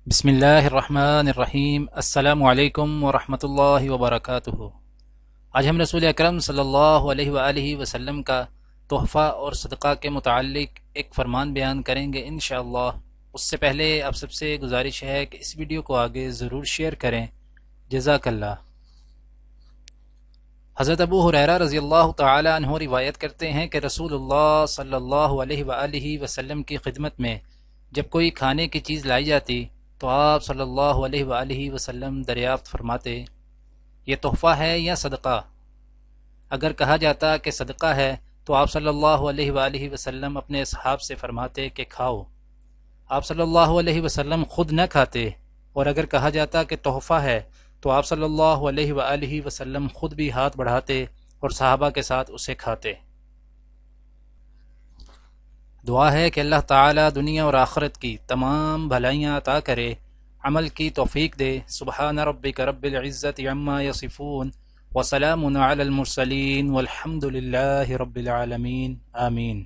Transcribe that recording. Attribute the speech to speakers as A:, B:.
A: بسم اللہ الرحمن الرحیم۔ السلام علیکم ورحمۃ اللہ وبرکاتہ۔ آج ہم رسول اکرم صلی اللہ علیہ وآلہ وسلم کا تحفہ اور صدقہ کے متعلق ایک فرمان بیان کریں گے انشاءاللہ۔ اس سے پہلے آپ سب سے گزارش ہے کہ اس ویڈیو کو آگے ضرور شیئر کریں، جزاک اللہ۔ حضرت ابو ہریرہ رضی اللہ تعالی عنہ روایت کرتے ہیں کہ رسول اللہ صلی اللہ علیہ وآلہ وسلم کی خدمت میں جب کوئی کھانے کی چیز لائی جاتی تو آپ صلی اللہ علیہ وآلہ وسلم دریافت فرماتے، یہ تحفہ ہے یا صدقہ؟ اگر کہا جاتا کہ صدقہ ہے تو آپ صلی اللہ علیہ وآلہ وسلم اپنے اصحاب سے فرماتے کہ کھاؤ۔ آپ صلی اللہ علیہ وسلم خود نہ کھاتے، اور اگر کہا جاتا کہ تحفہ ہے تو آپ صلی اللہ علیہ وآلہ وسلم خود بھی ہاتھ بڑھاتے اور صحابہ کے ساتھ اسے کھاتے۔ دعا ہے کہ اللہ تعالی دنیا اور آخرت کی تمام بھلائیاں عطا کرے، عمل کی توفیق دے۔ سبحان ربک رب العزت عما یصفون وسلام علی المرسلین والحمد للہ رب العالمین، آمین۔